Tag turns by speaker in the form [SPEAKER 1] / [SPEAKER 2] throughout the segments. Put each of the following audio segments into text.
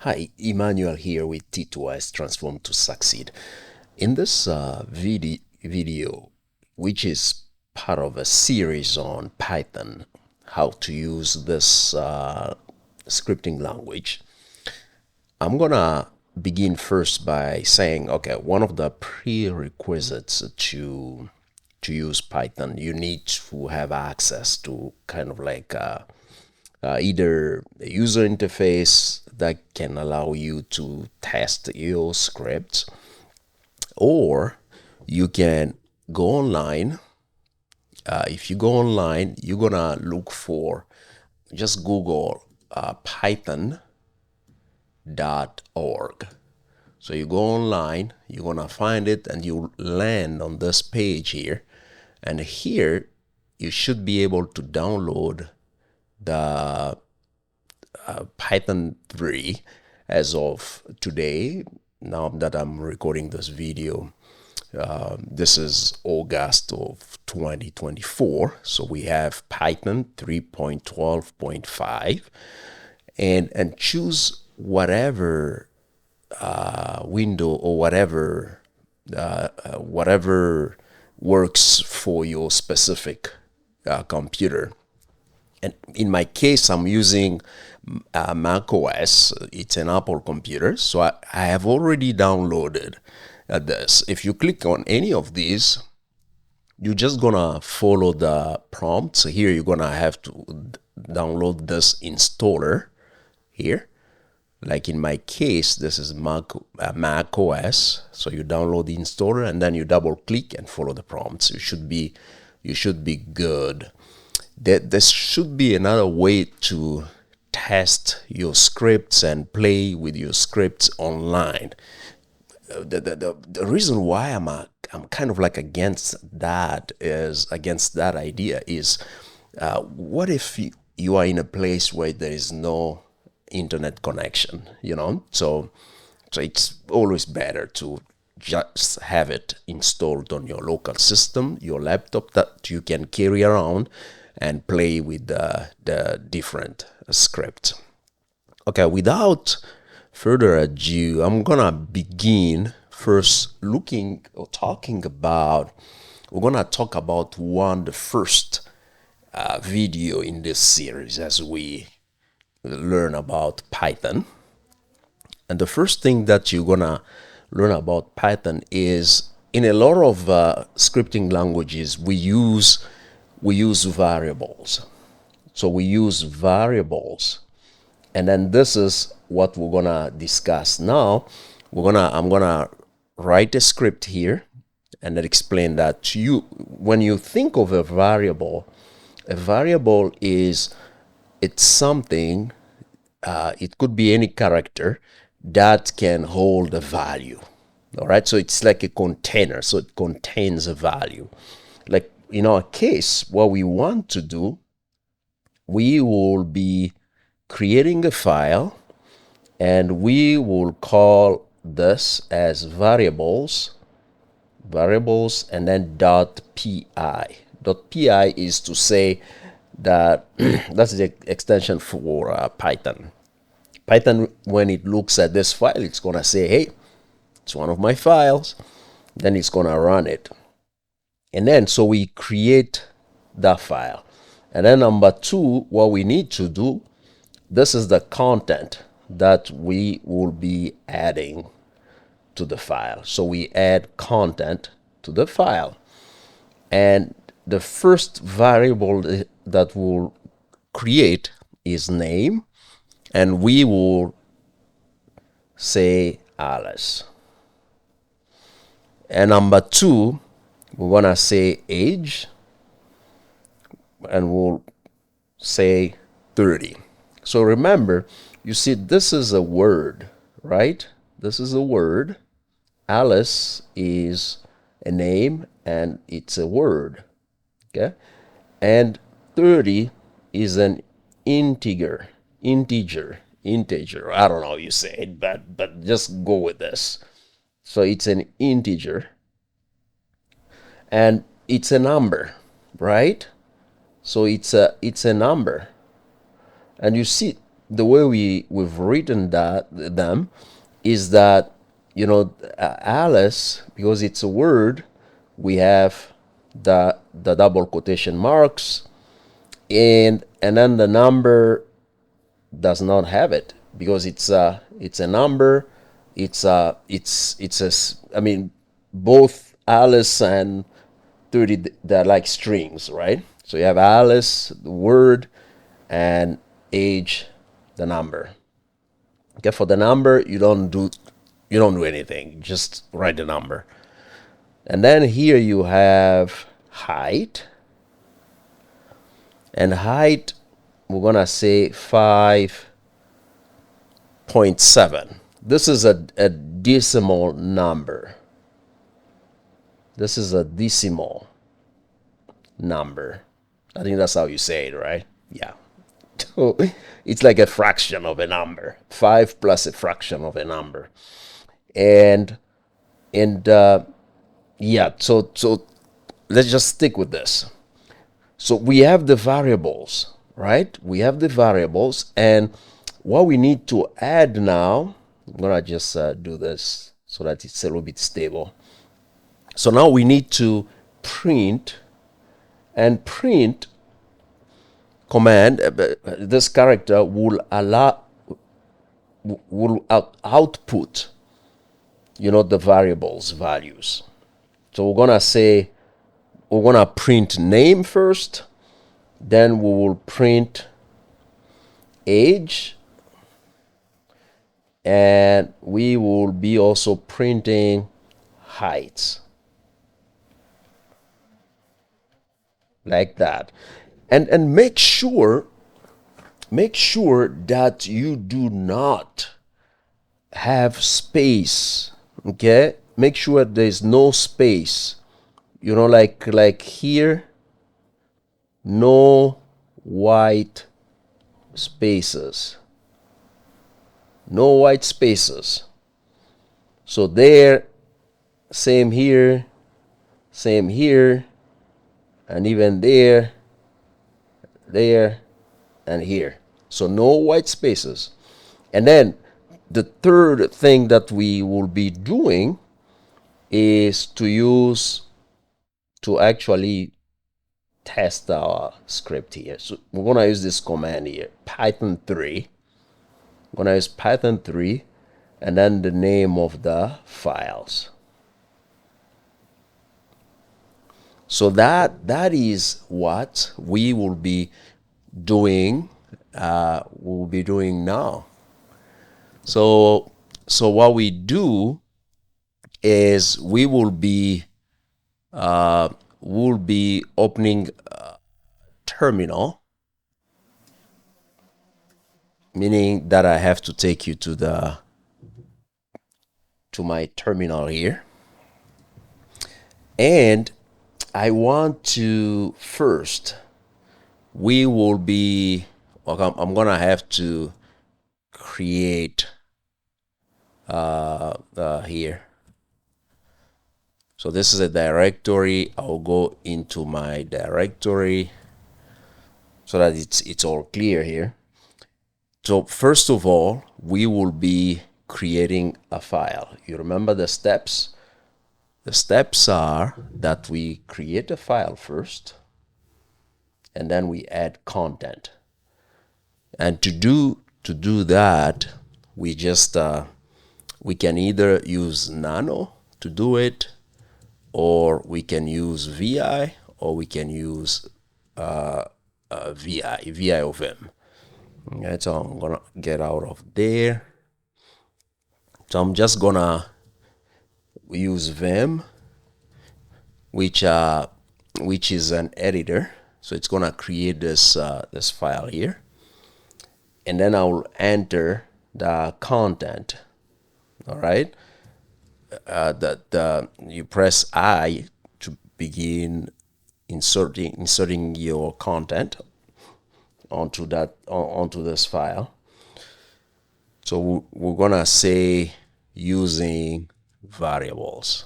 [SPEAKER 1] Hi, Emmanuel here with T2S Transform to Succeed. In this video, which is part of a series on Python, how to use this scripting language, I'm gonna begin first by saying, okay, one of the prerequisites to use Python, you need to have access to kind of like either a user interface that can allow you to test your scripts, or you can go online. If you go online, you're gonna look for, just Google python.org. So you go online, you're gonna find it, and you land on this page here. And here you should be able to download the Python 3 as of today. Now that I'm recording this video, this is August of 2024. So we have Python 3.12.5, and choose whatever window or whatever works for your specific computer. And in my case, I'm using Mac OS. It's an Apple computer, so I have already downloaded this. If you click on any of these, you're just gonna follow the prompts. Here, you're gonna have to download this installer here. Like in my case, this is Mac OS. So you download the installer and then you double click and follow the prompts. You should be good. There should be another way to test your scripts and play with your scripts online. The reason why I'm kind of like against that idea is, what if you are in a place where there is no internet connection, so it's always better to just have it installed on your local system, your laptop, that you can carry around and play with the different scripts. Okay, without further ado, I'm gonna begin first looking or talking about, we're gonna talk about the first video in this series as we learn about Python. And the first thing that you're gonna learn about Python is, in a lot of scripting languages, we use variables. So we use variables, and then this is what we're gonna discuss now. I'm gonna write a script here and then explain that to you. When you think of a variable is, it's something, it could be any character that can hold a value. All right, so it's like a container, so it contains a value. Like in our case, what we want to do, we will be creating a file, and we will call this as variables, and then .py. .py is to say that that's the extension for Python. Python, when it looks at this file, it's gonna say, hey, it's one of my files. Then it's gonna run it. And then, so we create that file. And then number two, what we need to do, this is the content that we will be adding to the file. So we add content to the file. And the first variable that we'll create is name. And we will say Alice. And number two, we're gonna say age, and we'll say 30. So remember, you see, this is a word, right? This is a word. Alice is a name and it's a word. Okay? And 30 is an integer. I don't know how you say it, but just go with this. So it's an integer, and it's a number, right? So it's a number. And you see, the way we've written them is that, Alice, because it's a word, we have the double quotation marks, and then the number does not have it because it's a number. I mean, both Alice and 30, they're like strings, right? So you have Alice, the word, and age, the number. Okay, for the number, you don't do anything. Just write the number. And then here you have height. And height, we're gonna say 5.7. This is a decimal number. This is a decimal number. I think that's how you say it, right? Yeah. It's like a fraction of a number. 5 plus a fraction of a number. And yeah, so let's just stick with this. So we have the variables, right? We have the variables, and what we need to add now, I'm gonna just do this so that it's a little bit stable. So now we need to print, and print command, this character will output, the variables values. So we're gonna print name first, then we will print age, and we will be also printing height, like that. And make sure that you do not have space. Okay, make sure there's no space, like here, no white spaces. No white spaces. So there, same here, and even there, and here. So no white spaces. And then the third thing that we will be doing is to actually test our script here. So we're going to use this command here, Python 3. I'm going to use Python 3 and then the name of the files. So that is what we will be doing. We'll be doing now. So what we do is we will be opening terminal, meaning that I have to take you to my terminal here, and I want to first, I'm gonna have to create here. So this is a directory. I'll go into my directory so that it's all clear here. So first of all, we will be creating a file. You remember the steps? The steps are that we create a file first, and then we add content. And to do that, we just we can either use Nano to do it, or we can use VI, or we can use VI of Vim. Okay, so I'm gonna get out of there. So I'm just gonna use Vim, which is an editor. So it's gonna create this file here, and then I will enter the content. All right. You press I to begin inserting your content onto this file. So we're gonna say using variables.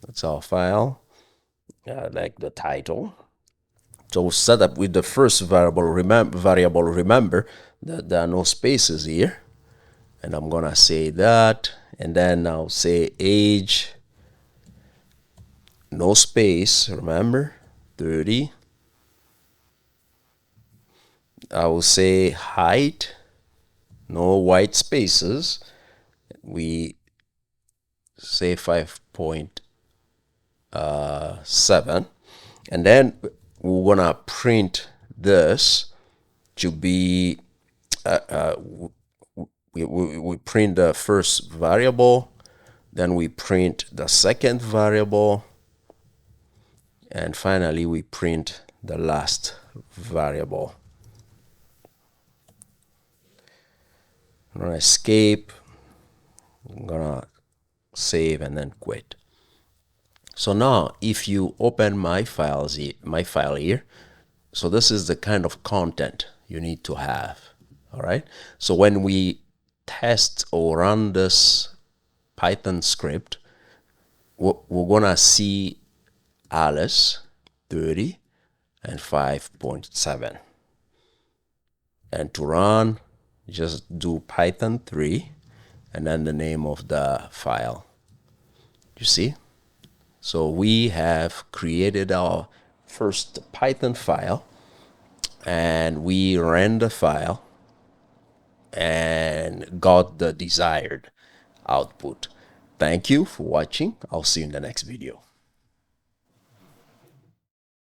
[SPEAKER 1] That's our file, like the title. So we'll set up with the first variable. Remember, there are no spaces here, and I'm gonna say that, and then I'll say age, no space, remember, 30. I will say height, no white spaces, we say 5.7, and then we're gonna print this to be we print the first variable, then we print the second variable, and finally we print the last variable. I'm gonna escape, I'm gonna save and then quit. So now if you open my file here, so this is the kind of content you need to have. All right, so when we test or run this Python script, we're gonna see Alice 30 and 5.7, and to run just do Python 3 and then the name of the file. You see, so we have created our first Python file, and we ran the file and got the desired output. Thank you for watching. I'll see you in the next video.